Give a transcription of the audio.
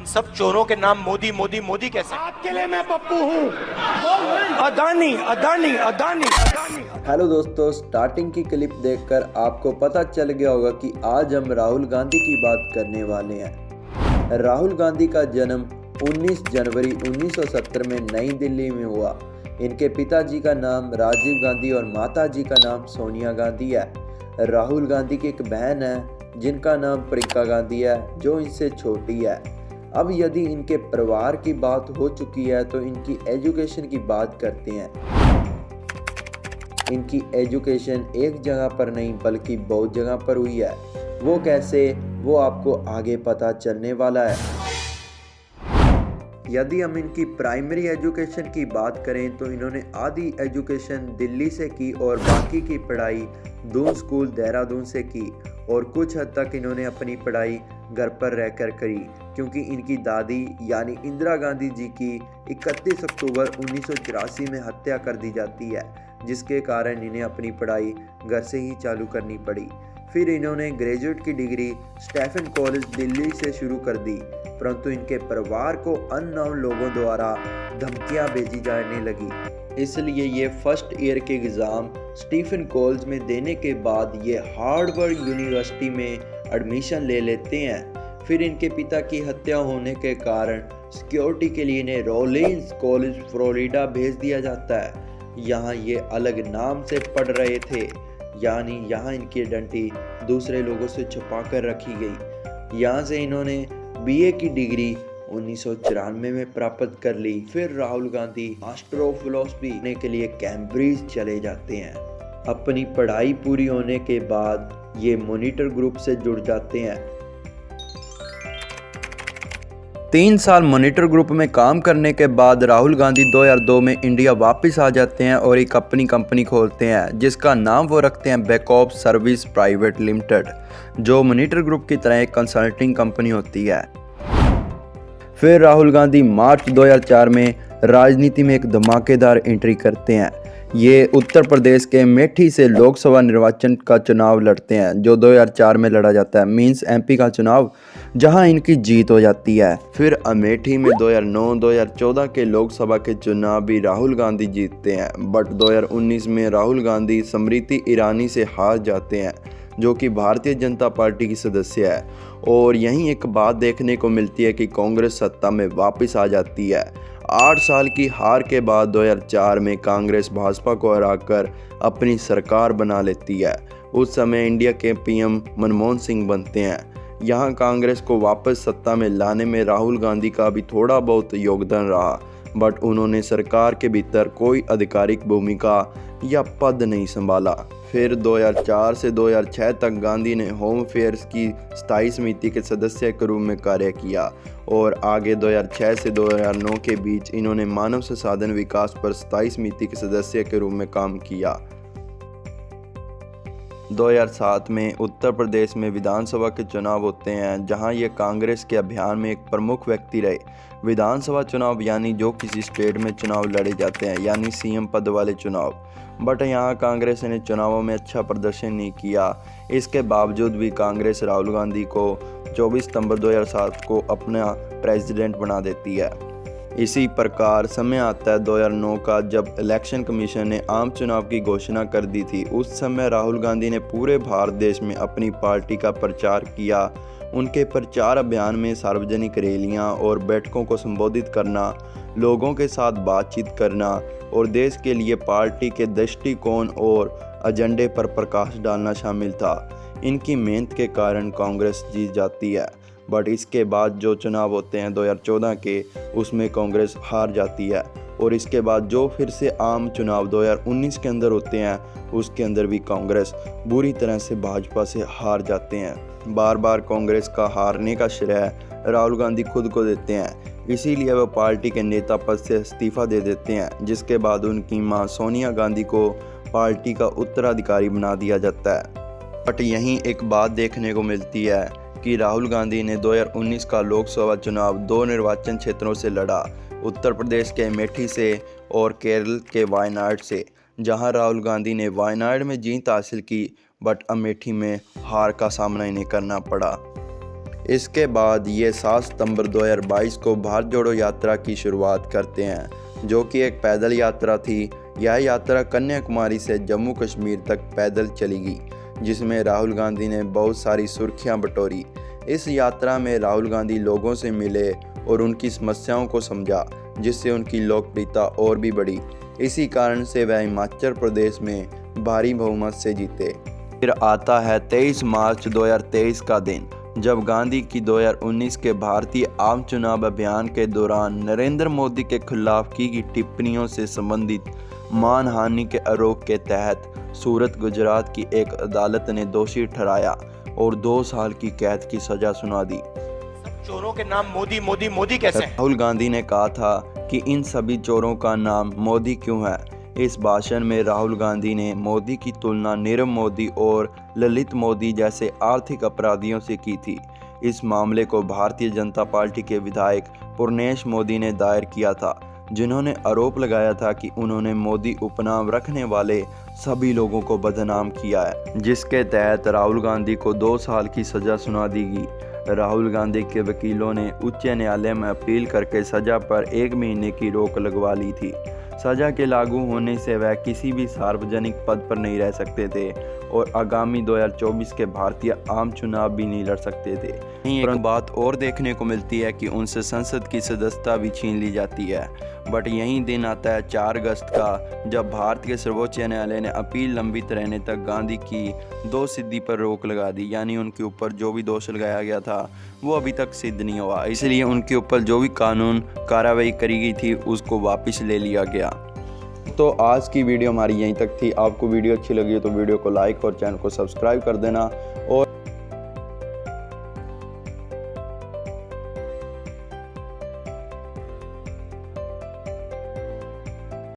सब चोरों के नाम मोदी मोदी मोदी कैसे? आपके लिए मैं पप्पू हूँ। अदानी अदानी अदानी अदानी। हेलो दोस्तों, स्टार्टिंग की क्लिप देखकर आपको पता चल गया होगा कि आज हम राहुल गांधी की बात करने वाले हैं। राहुल गांधी का जन्म 19 जनवरी 1970 में नई दिल्ली में हुआ। इनके पिताजी का नाम राजीव गांधी और माताजी का नाम सोनिया गांधी है। राहुल गांधी की एक बहन है जिनका नाम प्रियंका गांधी है, जो इनसे छोटी है। अब यदि इनके परिवार की बात हो चुकी है तो इनकी एजुकेशन की बात करते हैं। इनकी एजुकेशन एक जगह पर नहीं बल्कि बहुत जगह पर हुई है। वो कैसे, वो आपको आगे पता चलने वाला है। यदि हम इनकी प्राइमरी एजुकेशन की बात करें तो इन्होंने आधी एजुकेशन दिल्ली से की और बाकी की पढ़ाई दून स्कूल देहरादून से की और कुछ हद तक इन्होंने अपनी पढ़ाई घर पर रहकर करी, क्योंकि इनकी दादी यानी इंदिरा गांधी जी की 31 अक्टूबर 1984 में हत्या कर दी जाती है, जिसके कारण इन्हें अपनी पढ़ाई घर से ही चालू करनी पड़ी। फिर इन्होंने ग्रेजुएट की डिग्री स्टीफन कॉलेज दिल्ली से शुरू कर दी, परंतु इनके परिवार को अननोन लोगों द्वारा धमकियां भेजी जाने लगी, इसलिए ये फर्स्ट ईयर के एग्ज़ाम स्टीफन कॉलेज में देने के बाद ये हार्वर्ड यूनिवर्सिटी में एडमिशन ले लेते हैं। फिर इनके पिता की हत्या होने के कारण सिक्योरिटी के लिए इन्हें रोलिंस कॉलेज फ्लोरिडा भेज दिया जाता है। यहाँ ये अलग नाम से पढ़ रहे थे, यानी यहाँ इनकी आइडेंटिटी दूसरे लोगों से छुपा कर रखी गई। यहाँ से इन्होंने बीए की डिग्री 1994 में प्राप्त कर ली। फिर Rahul Gandhi master of philosophy लेने के लिए कैम्ब्रिज चले जाते हैं। अपनी पढ़ाई पूरी होने के बाद ये मॉनिटर ग्रुप से जुड़ जाते हैं। 3 साल मॉनिटर ग्रुप में काम करने के बाद राहुल गांधी 2002 में इंडिया वापस आ जाते हैं और एक अपनी कंपनी खोलते हैं, जिसका नाम वो रखते हैं बैकअप सर्विस प्राइवेट लिमिटेड, जो मॉनिटर ग्रुप की तरह एक कंसल्टिंग कंपनी होती है। फिर राहुल गांधी मार्च 2004 में राजनीति में एक धमाकेदार एंट्री करते हैं। ये उत्तर प्रदेश के अमेठी से लोकसभा निर्वाचन का चुनाव लड़ते हैं, जो 2004 में लड़ा जाता है, मींस एमपी का चुनाव, जहां इनकी जीत हो जाती है। फिर अमेठी में 2009-2014 के लोकसभा के चुनाव भी राहुल गांधी जीतते हैं, बट 2019 में राहुल गांधी स्मृति ईरानी से हार जाते हैं, जो कि भारतीय जनता पार्टी की सदस्य है। और यहीं एक बात देखने को मिलती है कि कांग्रेस सत्ता में वापस आ जाती है। 8 साल की हार के बाद 2004 में कांग्रेस भाजपा को हराकर अपनी सरकार बना लेती है। उस समय इंडिया के पीएम मनमोहन सिंह बनते हैं। यहाँ कांग्रेस को वापस सत्ता में लाने में राहुल गांधी का भी थोड़ा बहुत योगदान रहा, बट उन्होंने सरकार के भीतर कोई आधिकारिक भूमिका या पद नहीं संभाला। फिर 2004 से 2006 तक गांधी ने होम अफेयर्स की स्थायी समिति के सदस्य के रूप में कार्य किया और आगे 2006 से 2009 के बीच इन्होंने मानव संसाधन विकास पर स्थायी समिति के सदस्य के रूप में काम किया। 2007 में उत्तर प्रदेश में विधानसभा के चुनाव होते हैं, जहां ये कांग्रेस के अभियान में एक प्रमुख व्यक्ति रहे। विधानसभा चुनाव यानी जो किसी स्टेट में चुनाव लड़े जाते हैं, यानी सीएम पद वाले चुनाव, बट यहाँ कांग्रेस ने चुनावों में अच्छा प्रदर्शन नहीं किया। इसके बावजूद भी कांग्रेस राहुल गांधी को 24 सितंबर 2007 को अपना प्रेसिडेंट बना देती है। इसी प्रकार समय आता है 2009 का, जब इलेक्शन कमीशन ने आम चुनाव की घोषणा कर दी थी। उस समय राहुल गांधी ने पूरे भारत देश में अपनी पार्टी का प्रचार किया। उनके प्रचार अभियान में सार्वजनिक रैलियां और बैठकों को संबोधित करना, लोगों के साथ बातचीत करना और देश के लिए पार्टी के दृष्टिकोण और एजेंडे पर प्रकाश डालना शामिल था। इनकी मेहनत के कारण कांग्रेस जीत जाती है, बट इसके बाद जो चुनाव होते हैं 2014 के, उसमें कांग्रेस हार जाती है। और इसके बाद जो फिर से आम चुनाव 2019 के अंदर होते हैं, उसके अंदर भी कांग्रेस बुरी तरह से भाजपा से हार जाते हैं। बार बार कांग्रेस का हारने का श्रेय राहुल गांधी खुद को देते हैं, इसीलिए वह पार्टी के नेता पद से इस्तीफा दे देते हैं, जिसके बाद उनकी मां सोनिया गांधी को पार्टी का उत्तराधिकारी बना दिया जाता है। बट यहीं एक बात देखने को मिलती है कि राहुल गांधी ने 2019 का लोकसभा चुनाव 2 निर्वाचन क्षेत्रों से लड़ा, उत्तर प्रदेश के अमेठी से और केरल के वायनाड से, जहां राहुल गांधी ने वायनाड में जीत हासिल की, बट अमेठी में हार का सामना इन्हें करना पड़ा। इसके बाद ये 7 सितंबर 2022 को भारत जोड़ो यात्रा की शुरुआत करते हैं, जो कि एक पैदल यात्रा थी। यह यात्रा कन्याकुमारी से जम्मू कश्मीर तक पैदल चलेगी, जिसमें राहुल गांधी ने बहुत सारी सुर्खियां बटोरी। इस यात्रा में राहुल गांधी लोगों से मिले और उनकी समस्याओं को समझा, जिससे उनकी लोकप्रियता और भी बढ़ी। इसी कारण से वह हिमाचल प्रदेश में भारी बहुमत से जीते। फिर आता है 23 मार्च 2023 का दिन, जब गांधी की 2019 के भारतीय आम चुनाव अभियान के दौरान नरेंद्र मोदी के खिलाफ की गई टिप्पणियों से संबंधित मानहानि के आरोप के तहत सूरत गुजरात की एक अदालत ने दोषी ठहराया और 2 साल की कैद की सजा सुना दी। चोरों के नाम मोदी मोदी मोदी कैसे हैं? राहुल गांधी ने कहा था कि इन सभी चोरों का नाम मोदी क्यों है। इस भाषण में राहुल गांधी ने मोदी की तुलना नीरव मोदी और ललित मोदी जैसे आर्थिक अपराधियों से की थी। इस मामले को भारतीय जनता पार्टी के विधायक पूर्णेश मोदी ने दायर किया था, जिन्होंने आरोप लगाया था कि उन्होंने मोदी उपनाम रखने वाले सभी लोगों को बदनाम किया है, जिसके तहत राहुल गांधी को 2 साल की सजा सुना दी गई। राहुल गांधी के वकीलों ने उच्च न्यायालय में अपील करके सजा पर 1 महीने की रोक लगवा ली थी। सजा के लागू होने से वह किसी भी सार्वजनिक पद पर नहीं रह सकते थे और आगामी 2024 के भारतीय आम चुनाव भी नहीं लड़ सकते थे। एक बात और देखने को मिलती है कि उनसे संसद की सदस्यता भी छीन ली जाती है। बट यही दिन आता है 4 अगस्त का, जब भारत के सर्वोच्च न्यायालय ने अपील लंबित रहने तक गांधी की 2 सिद्धि पर रोक लगा दी। यानी उनके ऊपर जो भी दोष लगाया गया था वो अभी तक सिद्ध नहीं हुआ, इसलिए उनके ऊपर जो भी कानून कार्रवाई करी गई थी उसको वापस ले लिया गया। तो आज की वीडियो हमारी यहीं तक थी। आपको वीडियो अच्छी लगी तो वीडियो को लाइक और चैनल को सब्सक्राइब कर देना।